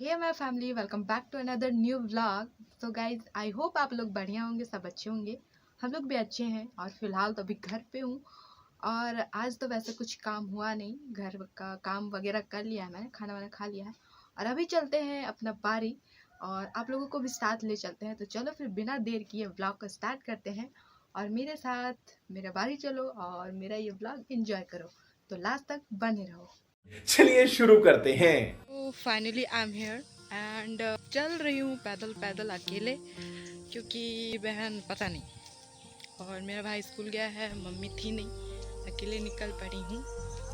Hey my family, welcome back to another new vlog. So guys, I hope आप लोग बढ़िया होंगे, सब अच्छे होंगे। हम लोग भी अच्छे हैं और फिलहाल तो अभी घर पे हूँ। और आज तो वैसे कुछ काम हुआ नहीं, घर का काम वगैरह कर लिया है, मैंने खाना वाना खा लिया है। और अभी चलते हैं अपना बारी और आप लोगों को भी साथ ले चलते हैं। तो चलो फिर बिना देर किए व्लॉग को स्टार्ट करते हैं और मेरे साथ मेरा बारी चलो और मेरा ये व्लॉग एंजॉय करो। तो लास्ट तक बने रहो। चलिए शुरू करते हैं। तो finally I am here and चल रही हूँ पैदल पैदल अकेले, क्योंकि बहन पता नहीं और मेरा भाई स्कूल गया है, मम्मी थी नहीं, अकेले निकल पड़ी हूँ।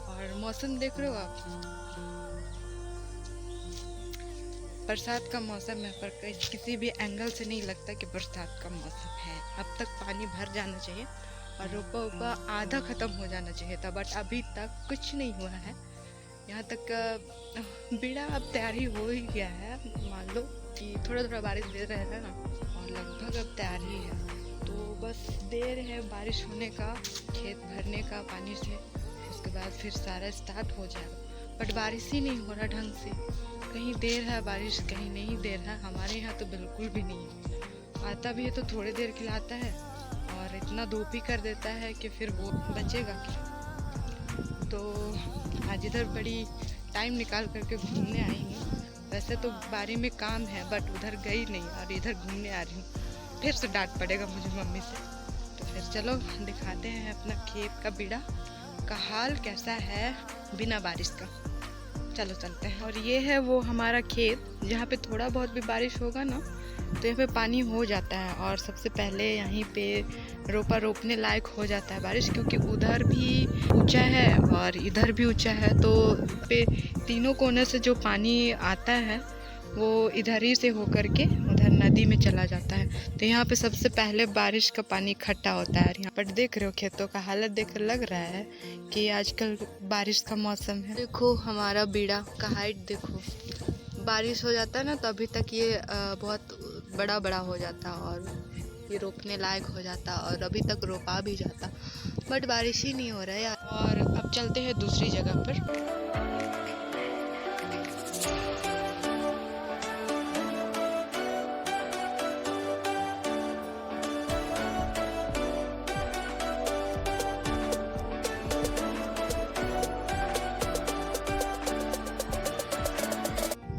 और मौसम देख रहे हो आप, बरसात का मौसम है, पर किसी भी एंगल से नहीं लगता कि बरसात का मौसम है। अब तक पानी भर जाना चाहिए और रोपा उपा आधा ख़त्म हो जाना चाहिए था, बट अभी तक कुछ नहीं हुआ है। यहाँ तक बीड़ा अब तैयार ही हो ही गया है, मान लो कि थोड़ा थोड़ा बारिश दे रहे हैं ना, और लगभग अब तैयार ही है। तो बस देर है बारिश होने का, खेत भरने का पानी से, उसके बाद फिर सारा स्टार्ट हो जाएगा। बट बारिश ही नहीं हो रहा ढंग से, कहीं देर है बारिश, कहीं नहीं देर है। हमारे यहाँ तो बिल्कुल भी नहीं है, आता भी है तो थोड़ी देर खिलाता है और इतना धूप ही कर देता है कि फिर वो बचेगा क्या। तो आज इधर बड़ी टाइम निकाल करके घूमने आई हूँ। वैसे तो बारी में काम है, बट उधर गई नहीं और इधर घूमने आ रही हूँ। फिर से डांट पड़ेगा मुझे मम्मी से। तो फिर चलो दिखाते हैं अपना खेत का बीड़ा का हाल कैसा है बिना बारिश का। चलो चलते हैं। और ये है वो हमारा खेत, जहाँ पे थोड़ा बहुत भी बारिश होगा ना तो यहाँ पे पानी हो जाता है। और सबसे पहले यहीं पे रोपा रोपने लायक हो जाता है बारिश, क्योंकि उधर भी ऊंचा है और इधर भी ऊंचा है। तो पे तीनों कोने से जो पानी आता है वो इधर ही से होकर के उधर नदी में चला जाता है। तो यहाँ पे सबसे पहले बारिश का पानी इकट्ठा होता है। यहाँ पर देख रहे हो खेतों का हालत, देख लग रहा है कि आजकल बारिश का मौसम है। देखो हमारा बीड़ा का हाइट देखो, बारिश हो जाता है ना तो अभी तक ये बहुत बड़ा बड़ा हो जाता और ये रोपने लायक हो जाता और अभी तक रोपा भी जाता, बट बारिश ही नहीं हो रहा है यार। और अब चलते हैं दूसरी जगह पर।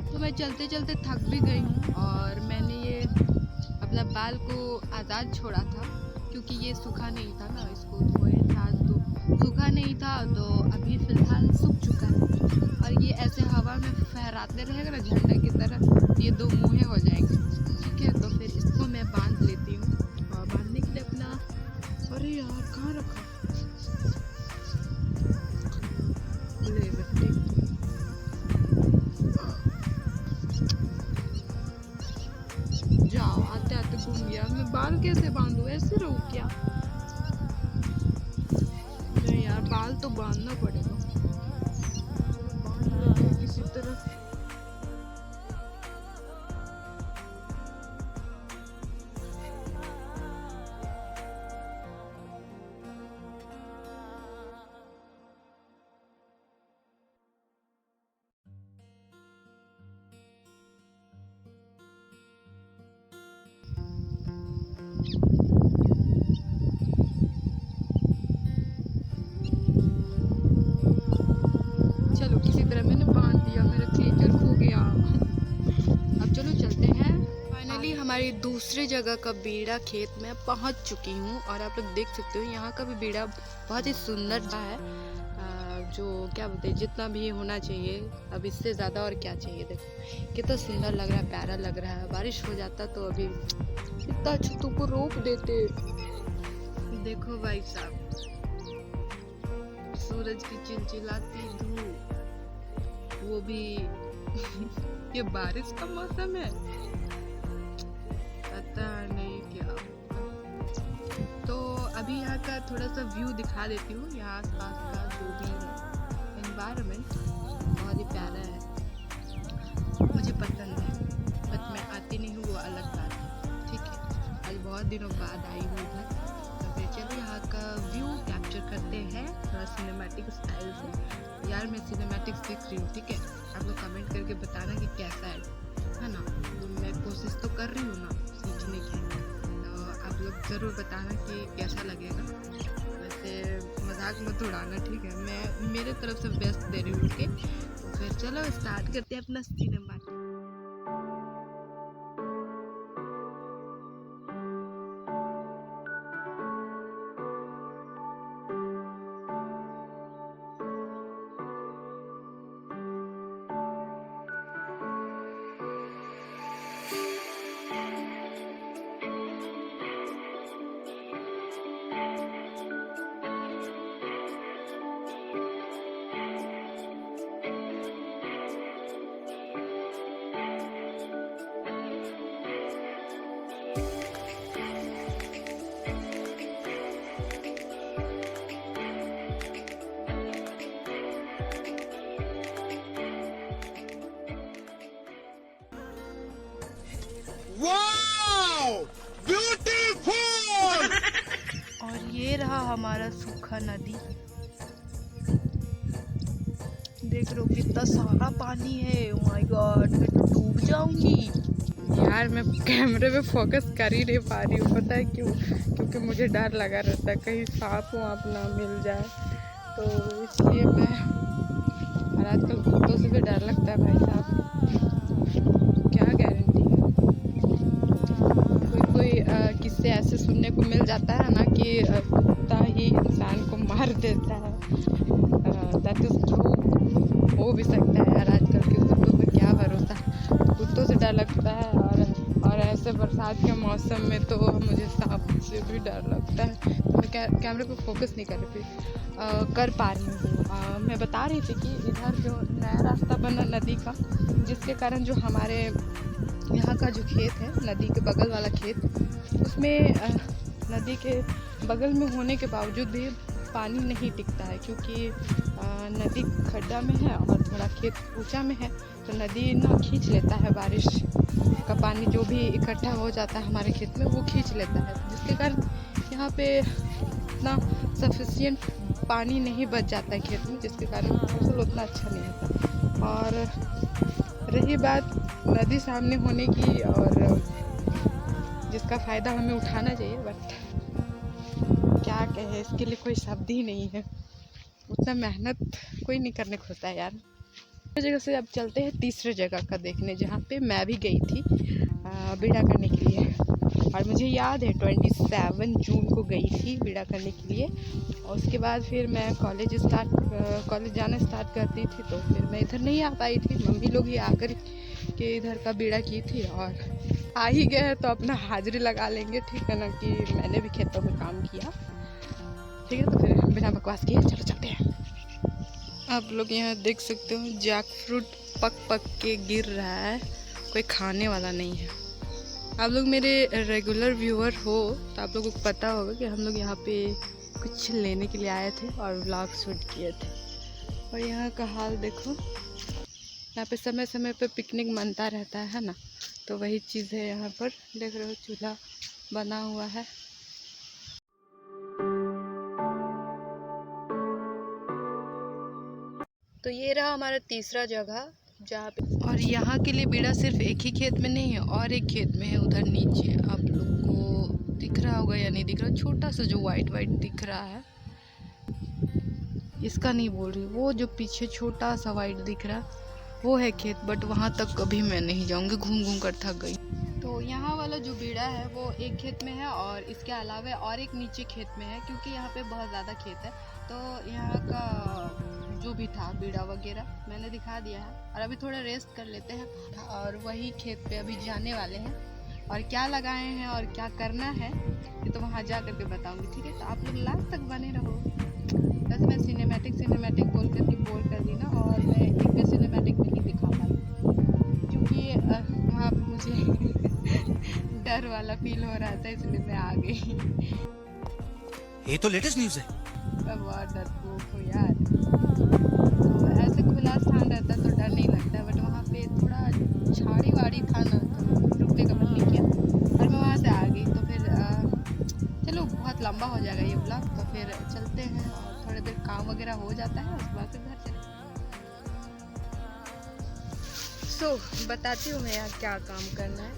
तो मैं चलते चलते थक भी गई हूँ और मैंने ये अपना बाल को आज़ाद छोड़ा था, क्योंकि ये सूखा नहीं था ना, इसको धोए थे आज तो सूखा नहीं था। तो अभी फ़िलहाल सूख चुका है और ये ऐसे हवा में फहराते रहेगा ना झंडा की तरह, ये दो मुँहे हो जाएंगे। ठीक है, तो फिर इसको मैं बांध लेती हूँ। और बांधने के लिए अपना, अरे यार कहाँ रखा, ले बेटे, जाओ आते आते घूम गया। मैं बाल कैसे बांधू, ऐसे रहूँ क्या? नहीं यार, बाल तो बांधना पड़ेगा, बांध लेते हैं किसी तरह। चलो किसी तरह मैंने बांध दिया, मेरा क्लेचर खो गया। अब चलो चलते हैं। फाइनली हमारी दूसरी जगह का बीड़ा खेत में पहुंच चुकी हूँ और आप लोग देख सकते हो यहाँ का भी बीड़ा बहुत ही सुंदर सा है। जो क्या बोलते हैं, जितना भी होना चाहिए, अब इससे ज़्यादा और क्या चाहिए। देखो कितना सुंदर लग रहा है, प्यारा लग रहा है। बारिश हो जाता तो अभी इतना छतों को रोक देते। देखो भाई साहब, सूरज की चिलचिलाती धूप, वो भी ये बारिश का मौसम है, पता नहीं क्या। तो अभी यहाँ का थोड़ा सा व्यू दिखा देती हूँ। यहाँ आसपास का जो भी है एनवायरनमेंट बहुत ही प्यारा है, मुझे पसंद है, बट मैं आती नहीं हूँ, वो अलग बात है। ठीक है, आज बहुत दिनों बाद आई हूँ इधर, तो फिर चलो यहाँ का व्यू कैप्चर करते हैं थोड़ा सिनेमैटिक स्टाइल से। यार मैं सिनेमैटिक सीख रही हूँ, ठीक है, आप लोग कमेंट करके बताना कि कैसा है। ज़रूर बताना कि कैसा लगेगा। वैसे मजाक मत उड़ाना, ठीक है? मैं मेरे तरफ से बेस्ट दे रही हूँ, ओके? तो फिर चलो स्टार्ट करते हैं अपना सिनेमा। Wow! Beautiful! और ये रहा हमारा सूखा नदी। देख रहे हो कितना सारा पानी है। ओह माय गॉड, मैं तो डूब जाऊंगी यार। मैं कैमरे में फोकस कर ही नहीं पा रही हूँ, पता है क्यों? क्योंकि मुझे डर लगा रहता है कहीं सांप वाप ना मिल जाए, तो इसलिए मैं। और आजकल कुत्तों से भी डर लगता है भाई साहब, क्या गारंटी है। कोई किस्से ऐसे सुनने को मिल जाता है ना कि कुत्ता ही इंसान को मार देता है। दैट इज ट्रू, हो भी सकता है यार। आजकल के कुत्तों पे क्या भरोसा, कुत्तों से डर लगता है। और ऐसे बरसात के मौसम में तो मुझे सांप से भी डर लगता है, तो मैं कैमरे पे फोकस नहीं कर पा रही हूँ। मैं बता रही थी कि इधर जो नया रास्ता बना नदी का, जिसके कारण जो हमारे यहाँ का जो खेत है, नदी के बगल वाला खेत, उसमें नदी के बगल में होने के बावजूद भी पानी नहीं टिकता है, क्योंकि नदी खड्डा में है और थोड़ा खेत ऊंचा में है, तो नदी ना खींच लेता है। बारिश का पानी जो भी इकट्ठा हो जाता है हमारे खेत में, वो खींच लेता है, जिसके कारण यहाँ पे इतना सफिशिएंट पानी नहीं बच जाता है खेत में, जिसके कारण फसल उतना अच्छा नहीं होता। और रही बात नदी सामने होने की, और जिसका फ़ायदा हमें उठाना चाहिए, बट क्या कहे, इसके लिए कोई शब्द ही नहीं है। उतना मेहनत कोई नहीं करने को होता है यार। इस जगह से अब चलते हैं तीसरे जगह का देखने, जहाँ पे मैं भी गई थी बीड़ा करने के लिए। और मुझे याद है 27 जून को गई थी बीड़ा करने के लिए। और उसके बाद फिर मैं कॉलेज जाना स्टार्ट करती थी, तो फिर मैं इधर नहीं आ पाई थी। मम्मी लोग ही आकर के इधर का बीड़ा की थी, और आ ही गए हैं तो अपना हाजिरी लगा लेंगे, ठीक है ना, कि मैंने भी खेतों में काम किया, ठीक है। तो फिर बिना बकवास किए चलो चलते हैं। आप लोग यहाँ देख सकते हो जैक फ्रूट पक के गिर रहा है, कोई खाने वाला नहीं है। आप लोग मेरे रेगुलर व्यूअर हो तो आप लोगों को पता होगा कि हम लोग यहाँ पे कुछ लेने के लिए आए थे और व्लॉग शूट किए थे। और यहाँ का हाल देखो, यहाँ पे समय समय पे पिकनिक मनता रहता है ना, तो वही चीज़ है यहाँ पर। देख रहे हो चूल्हा बना हुआ है। तो ये रहा हमारा तीसरा जगह जहाँ पे, और यहाँ के लिए बीड़ा सिर्फ एक ही खेत में नहीं है, और एक खेत में है उधर नीचे। आप लोग को दिख रहा होगा या नहीं दिख रहा, छोटा सा जो वाइट दिख रहा है, इसका नहीं बोल रही, वो जो पीछे छोटा सा वाइट दिख रहा है वो है खेत। बट वहाँ तक कभी मैं नहीं जाऊँगी, घूम घूम कर थक गई। तो यहाँ वाला जो बीड़ा है वो एक खेत में है, और इसके अलावा और एक नीचे खेत में है, क्योंकि यहाँ पे बहुत ज़्यादा खेत है। तो यहाँ का जो भी था बीड़ा वगैरह मैंने दिखा दिया है, और अभी थोड़ा रेस्ट कर लेते हैं, और वही खेत पे अभी जाने वाले हैं। और क्या लगाए हैं और क्या करना है ये तो वहाँ जा करके बताऊँगी, ठीक है। तो आप लोग लास्ट तक बने रहो। वैसे मैं सिनेमैटिक बोल करके बोल कर दी ना, और मैं एक भी सिनेमैटिक नहीं दिखा पाई, क्योंकि वहाँ पर मुझे डर वाला फील हो रहा था, इसलिए मैं आ गई। ये तो लेटेस्ट न्यूज़ है। बहुत डरपोक हो यार। तो ऐसे खुला स्थान रहता तो डर नहीं लगता, बट वहाँ पे थोड़ा झाड़ी वाड़ी था ना, तो रुकने का मन नहीं किया, और मैं वहाँ से आ गई। तो फिर चलो बहुत लंबा हो जाएगा ये ब्लॉग, तो फिर चलते हैं, और थोड़ी देर काम वगैरह हो जाता है, उसके बाद फिर घर चले। बताती हूँ मैं यहाँ क्या काम करना है।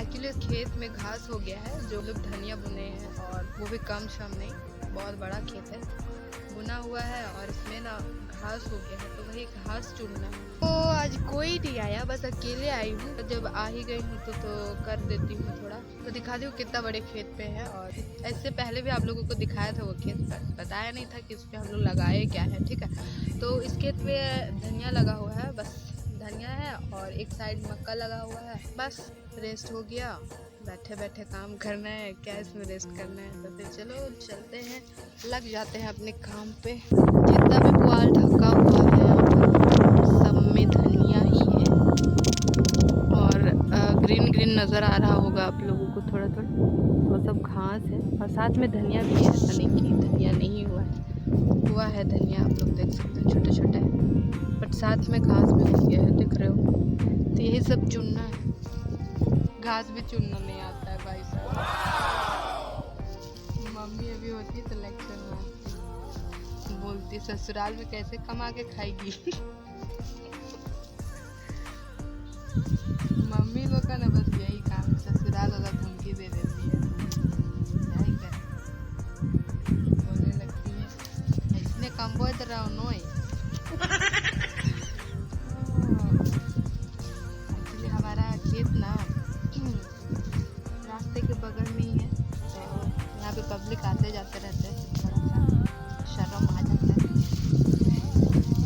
एक्चुअली खेत में घास हो गया है, जो लोग धनिया बुने हैं, और वो भी कम शम नहीं, बहुत बड़ा खेत है, बुना हुआ है, और इसमें ना घास हो गया है, तो वही घास चुनना है। तो आज कोई नहीं आया, बस अकेले आई हूँ। जब आ ही गई हूँ तो कर देती हूँ थोड़ा, तो दिखा दी हूँ कितना बड़े खेत पे है। और इससे पहले भी आप लोगों को दिखाया था वो खेत, बताया नहीं था कि इस पे हम लोग लगाए क्या है, ठीक है। तो इस खेत पे धनिया लगा हुआ है, बस धनिया है, और एक साइड मक्का लगा हुआ है। बस रेस्ट हो गया, बैठे बैठे काम करना है, क्या इसमें रेस्ट करना है। तो फिर चलो चलते हैं, लग जाते हैं अपने काम पे। जितना भी पुआल ढका हुआ है सब में धनिया ही है, और ग्रीन ग्रीन नज़र आ रहा होगा आप लोगों को थोड़ा थोड़ा, वो सब घास है, और साथ में धनिया भी है। ऐसा नहीं कि धनिया नहीं हुआ है धनिया, आप लोग देख सकते हो छोटे छोटे, बट साथ में घास भी हो गया है, दिख रहे हो। तो यही सब चुनना है, घास भी चुनना नहीं आता है भाई साहब। मम्मी अभी होती तो लेक्चर मारती, बोलती ससुराल में कैसे कमा के खाएगी। मम्मी लोग का ना बस यही काम, ससुराल वाला धमकी दे देती है, क्या ही करें, बोलने लगती है इसने कम बोल रहा हूँ नोई। एक्चुअली हमारा खेत ना रास्ते के बगल में ही है, तो यहाँ पे पब्लिक आते जाते रहते हैं, तो थोड़ा सा शर्म आ जाता है,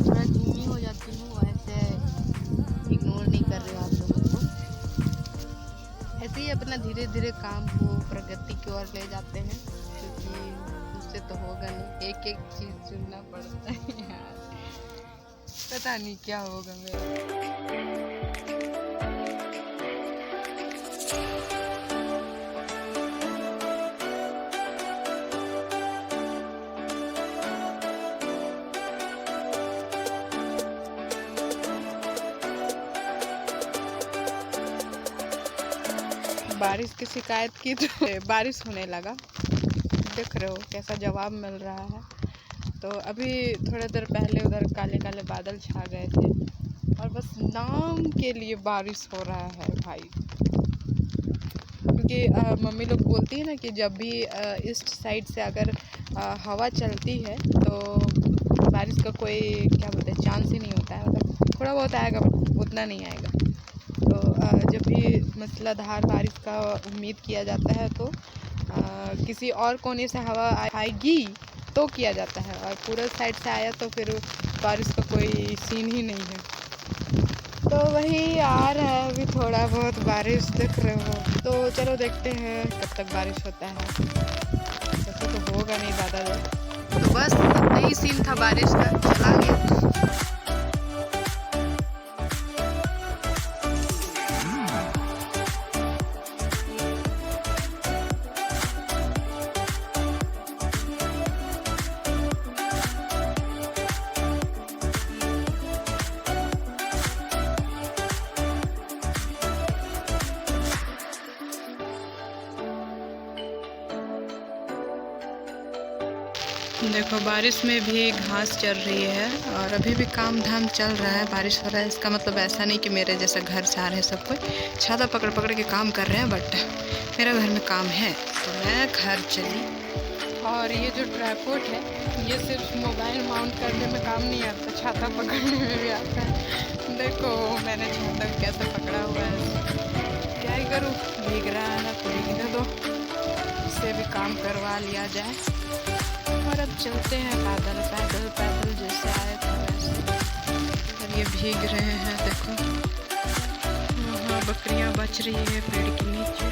थोड़ा धीमी हो जाती हूँ, ऐसे इग्नोर नहीं कर रहे हो आप लोगों को। ऐसे ही अपना धीरे धीरे काम को प्रगति की ओर ले जाते हैं, क्योंकि उससे तो होगा नहीं, एक एक चीज़ चुनना पड़ता है यार, पता नहीं क्या होगा मेरा। बारिश की शिकायत की तो बारिश होने लगा, देख रहे हो कैसा जवाब मिल रहा है। तो अभी थोड़ी देर पहले उधर काले काले बादल छा गए थे, और बस नाम के लिए बारिश हो रहा है भाई, क्योंकि मम्मी लोग बोलती है ना कि जब भी ईस्ट साइड से अगर हवा चलती है तो बारिश का कोई क्या बोलते हैं चांस ही नहीं होता है, मतलब थोड़ा बहुत आएगा बट उतना नहीं आएगा। तो जब भी मूसलाधार बारिश का उम्मीद किया जाता है तो किसी और कोने से हवा आएगी तो किया जाता है, और पूरा साइड से आया तो फिर बारिश का कोई सीन ही नहीं है। तो वही आ रहा है अभी थोड़ा बहुत बारिश, देख रहे हो। तो चलो देखते हैं कब तक बारिश होता है, ऐसे तो होगा नहीं ज़्यादा। तो बस इतना ही सीन था बारिश का, चला गया। देखो बारिश में भी घास चल रही है, और अभी भी काम धाम चल रहा है, बारिश हो रहा है। इसका मतलब ऐसा नहीं कि मेरे जैसा घर से आ रहे हैं सब कोई छाता पकड़ पकड़ के काम कर रहे हैं, बट मेरा घर में काम है तो मैं घर चली। और ये जो ट्राइपॉड है ये सिर्फ मोबाइल माउंट करने में काम नहीं आता, छाता पकड़ने में भी आता है। देखो मैंने छाता कैसे पकड़ा हुआ है, क्या ही करूँ, भीग रहा है ना तो भीगने दो, इससे भी काम करवा लिया जाए। और अब चलते हैं पैदल पैदल पैदल जैसे आए थे वैसे। और ये भीग रहे हैं देखो, वहाँ बकरियाँ बच रही है पेड़ के नीचे।